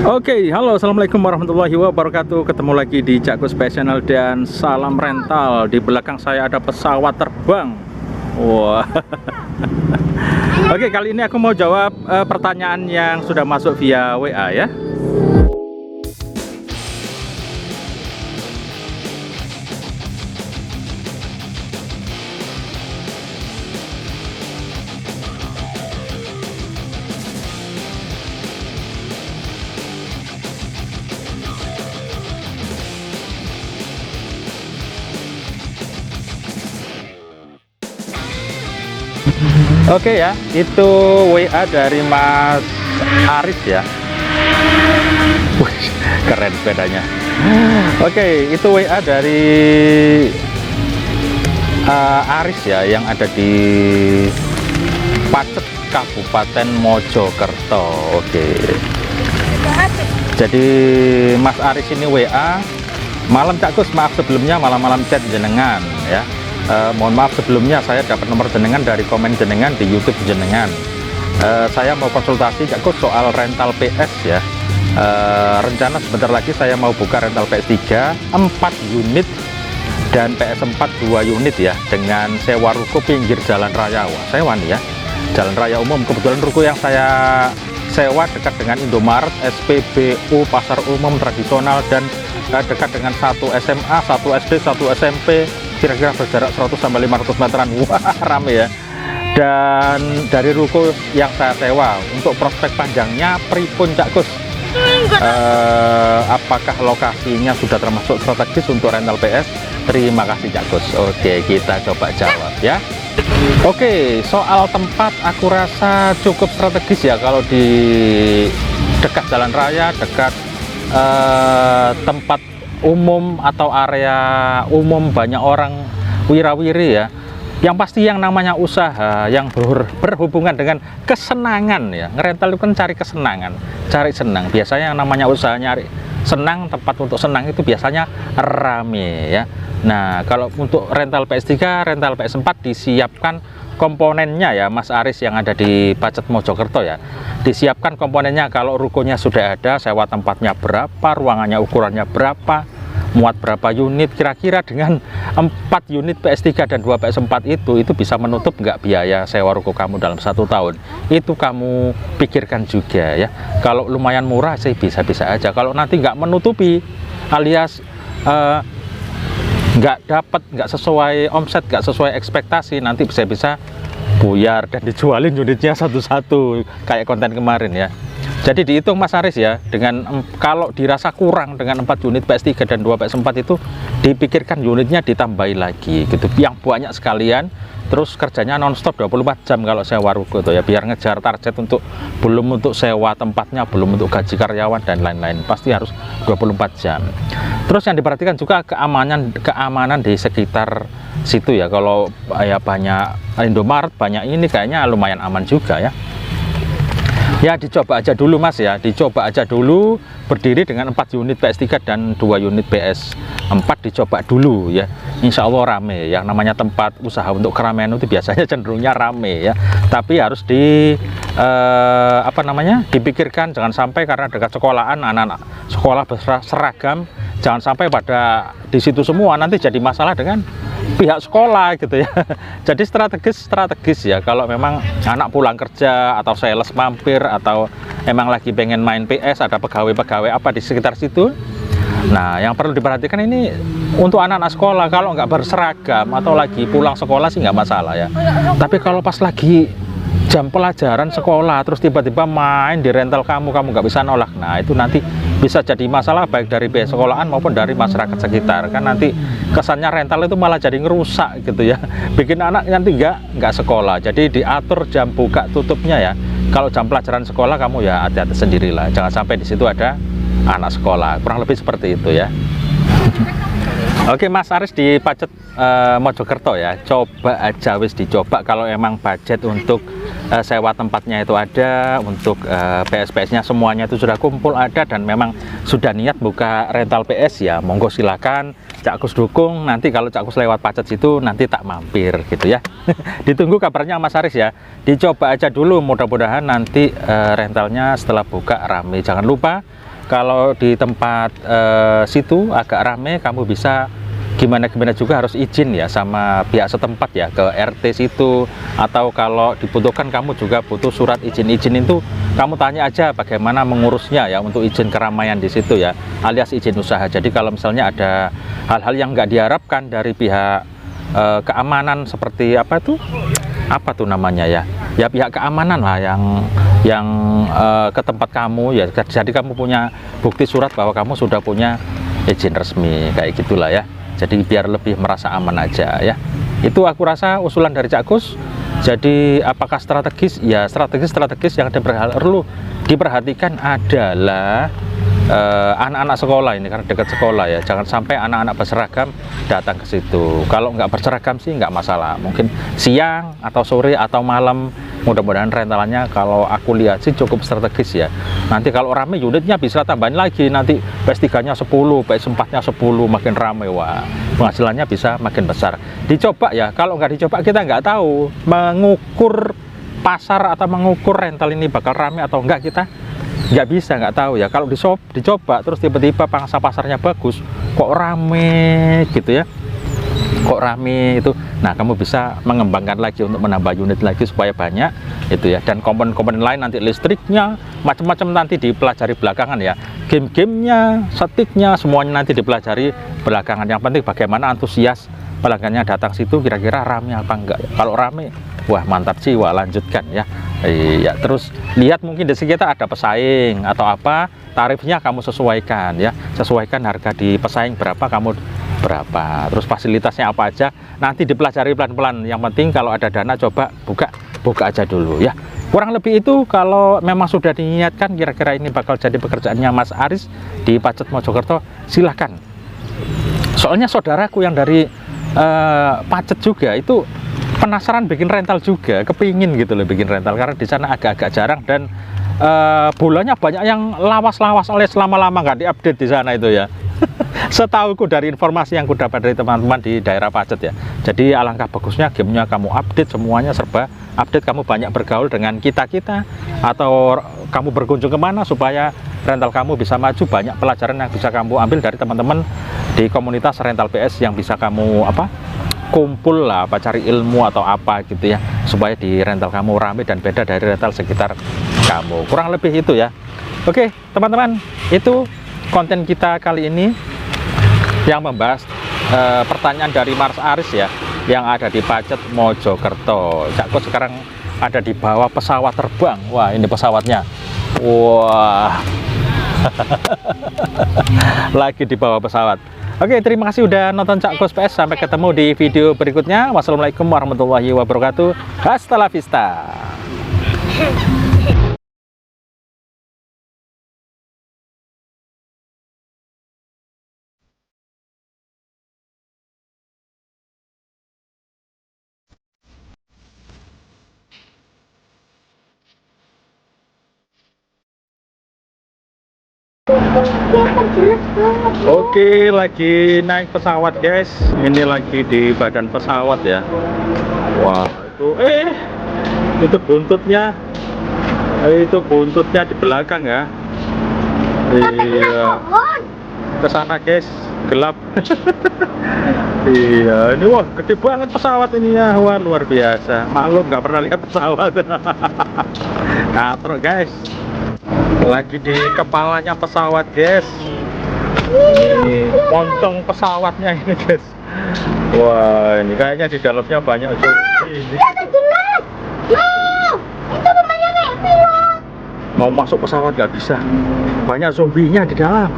Oke, halo, assalamualaikum warahmatullahi wabarakatuh. Ketemu lagi di Cak Gus Channel dan salam rental. Di belakang saya ada pesawat terbang. Wah. Oke, kali ini aku mau jawab pertanyaan yang sudah masuk via WA ya. Oke ya, itu WA dari Mas Aris ya. Wih, keren sepedanya. Oke, itu WA dari Aris ya, yang ada di Pacet, Kabupaten Mojokerto. Oke. Jadi Mas Aris ini WA, malam Cak Gus, maaf sebelumnya malam-malam chat jenengan ya. Mohon maaf sebelumnya, saya dapat nomor jenengan dari komen jenengan di YouTube jenengan. Saya mau konsultasi Cak Gus soal rental PS ya. Rencana sebentar lagi saya mau buka rental PS3 4 unit dan PS4 2 unit ya, dengan sewa ruko pinggir jalan raya. Wah, sewa nih ya, jalan raya umum. Kebetulan ruko yang saya sewa dekat dengan Indomaret, SPBU, pasar umum tradisional, dan dekat dengan satu SMA, satu SD, satu SMP, kira-kira berjarak 100-500 meteran. Wah, rame ya. Dan dari ruko yang saya sewa, untuk prospek panjangnya pripun Cak Gus? Apakah lokasinya sudah termasuk strategis untuk rental PS? Terima kasih Cak Gus. Oke, kita coba jawab ya. Oke, soal tempat aku rasa cukup strategis ya, kalau di dekat jalan raya, dekat tempat umum atau area umum banyak orang wirawiri ya. Yang pasti yang namanya usaha yang berhubungan dengan kesenangan ya, ngerental itu kan cari kesenangan, cari senang. Biasanya yang namanya usaha nyari senang, tempat untuk senang itu biasanya rame ya. Nah, kalau untuk rental PS3, rental PS4 disiapkan komponennya ya Mas Aris yang ada di Pacet Mojokerto ya. Disiapkan komponennya, kalau rukonya sudah ada, sewa tempatnya berapa, ruangannya ukurannya berapa, muat berapa unit, kira-kira dengan 4 unit PS3 dan 2 PS4 itu bisa menutup nggak biaya sewa ruko kamu dalam 1 tahun. Itu kamu pikirkan juga ya. Kalau lumayan murah sih bisa-bisa aja. Kalau nanti nggak menutupi alias nggak sesuai omset, nggak sesuai ekspektasi, nanti bisa-bisa buyar dan dijualin unitnya satu-satu kayak konten kemarin ya. Jadi dihitung Mas Aris ya, dengan kalau dirasa kurang dengan 4 unit PS3 dan 2 PS4 itu dipikirkan unitnya ditambahi lagi gitu, yang banyak sekalian. Terus kerjanya nonstop 24 jam kalau sewa ruko tuh ya, biar ngejar target, untuk belum untuk sewa tempatnya, belum untuk gaji karyawan dan lain-lain, pasti harus 24 jam. Terus yang diperhatikan juga keamanan di sekitar situ ya. Kalau ya banyak Indomaret, banyak ini, kayaknya lumayan aman juga ya. Ya dicoba aja dulu Mas ya, dicoba aja dulu berdiri dengan 4 unit PS3 dan 2 unit PS4, dicoba dulu ya. Insya Allah rame. Yang namanya tempat usaha untuk keramaian itu biasanya cenderungnya rame ya. Tapi harus dipikirkan, jangan sampai karena dekat sekolahan, anak-anak sekolah seragam, jangan sampai pada di situ semua, nanti jadi masalah dengan pihak sekolah gitu ya. Jadi strategis ya, kalau memang anak pulang kerja atau sales mampir atau emang lagi pengen main PS, ada pegawai-pegawai apa di sekitar situ. Nah, yang perlu diperhatikan ini untuk anak-anak sekolah, kalau nggak berseragam atau lagi pulang sekolah sih nggak masalah ya. Tapi kalau pas lagi jam pelajaran sekolah terus tiba-tiba main di rental kamu nggak bisa nolak, nah itu nanti bisa jadi masalah baik dari pihak sekolahan maupun dari masyarakat sekitar. Kan nanti kesannya rental itu malah jadi ngerusak gitu ya, bikin anak nanti nggak sekolah. Jadi diatur jam buka tutupnya ya. Kalau jam pelajaran sekolah kamu ya hati-hati sendirilah, jangan sampai di situ ada anak sekolah. Kurang lebih seperti itu ya. Oke Mas Aris di Pacet Mojokerto ya, coba aja wis dicoba. Kalau emang budget untuk sewa tempatnya itu ada, untuk PS-PS-nya semuanya itu sudah kumpul ada, dan memang sudah niat buka rental PS ya, monggo silakan Cak Gus dukung. Nanti kalau Cak Gus lewat Pacet situ nanti tak mampir gitu ya. Ditunggu kabarnya Mas Aris ya, dicoba aja dulu, mudah-mudahan nanti rentalnya setelah buka rame. Jangan lupa kalau di tempat situ agak rame, kamu bisa gimana juga harus izin ya sama pihak setempat ya, ke RT situ, atau kalau dibutuhkan kamu juga butuh surat izin itu, kamu tanya aja bagaimana mengurusnya ya untuk izin keramaian di situ ya, alias izin usaha. Jadi kalau misalnya ada hal-hal yang nggak diharapkan dari pihak keamanan, seperti apa tuh namanya ya pihak keamanan lah yang ke tempat kamu ya, jadi kamu punya bukti surat bahwa kamu sudah punya izin resmi kayak gitulah ya. Jadi biar lebih merasa aman aja ya. Itu aku rasa usulan dari Cak Gus. Jadi apakah strategis? Ya strategis yang perlu diperhatikan adalah anak-anak sekolah ini, karena dekat sekolah ya. Jangan sampai anak-anak berseragam datang ke situ. Kalau nggak berseragam sih nggak masalah. Mungkin siang atau sore atau malam. Mudah-mudahan rentalannya kalau aku lihat sih cukup strategis ya. Nanti kalau rame unitnya bisa tambahin lagi. Nanti PS3-nya 10, PS4-nya 10, makin rame. Wah, penghasilannya bisa makin besar. Dicoba ya. Kalau nggak dicoba kita nggak tahu mengukur pasar atau mengukur rental ini bakal rame atau enggak, kita nggak bisa, nggak tahu ya. Kalau dicoba terus tiba-tiba pangsa pasarnya bagus, kok rame gitu ya, kok rame itu, nah kamu bisa mengembangkan lagi untuk menambah unit lagi supaya banyak itu ya. Dan komponen-komponen lain nanti listriknya macam-macam nanti dipelajari belakangan ya, game-gamenya, setiknya, semuanya nanti dipelajari belakangan. Yang penting bagaimana antusias pelanggannya datang situ, kira-kira rame apa enggak ya. Kalau rame, wah mantap sih, wah lanjutkan ya. Iya, terus lihat mungkin di sekitar ada pesaing atau apa, tarifnya kamu sesuaikan ya, sesuaikan harga di pesaing berapa, kamu berapa, terus fasilitasnya apa aja, nanti dipelajari pelan-pelan. Yang penting kalau ada dana coba buka aja dulu ya. Kurang lebih itu, kalau memang sudah diniatkan kira-kira ini bakal jadi pekerjaannya Mas Aris di Pacet Mojokerto, silahkan. Soalnya saudaraku yang dari Pacet juga itu penasaran bikin rental juga, kepingin gitu loh bikin rental, karena di sana agak-agak jarang dan bolanya banyak yang lawas-lawas oleh lama-lama nggak diupdate di sana itu ya. Setauku dari informasi yang ku dapat dari teman-teman di daerah Pacet ya. Jadi alangkah bagusnya gamenya kamu update, semuanya serba update, kamu banyak bergaul dengan kita-kita, atau kamu berkunjung kemana supaya rental kamu bisa maju, banyak pelajaran yang bisa kamu ambil dari teman-teman di komunitas rental PS yang bisa kamu kumpul lah, cari ilmu atau apa gitu ya, supaya di rental kamu rame dan beda dari rental sekitar kamu. Kurang lebih itu ya. Oke teman-teman, itu konten kita kali ini yang membahas pertanyaan dari Mas Aris ya, yang ada di Pacet Mojokerto. Cak Gus sekarang ada di bawah pesawat terbang. Wah, ini pesawatnya. Wah. Lagi di bawah pesawat. Oke, terima kasih udah nonton Cak Gus PS. Sampai ketemu di video berikutnya. Wassalamualaikum warahmatullahi wabarakatuh. Hasta la vista. Oke, lagi naik pesawat guys. Ini lagi di badan pesawat ya. Wah, itu buntutnya. Itu buntutnya di belakang ya. Iya. Ke sana guys, gelap. Iya, ini wah gede banget pesawat ini ya. Wah, luar biasa. Maklum nggak pernah lihat pesawat. Katro guys. Lagi di kepalanya pesawat guys. Ini montong pesawatnya ini guys. Wah, ini kayaknya di dalamnya banyak zombie. Mau masuk pesawat nggak bisa, banyak zombinya di dalam.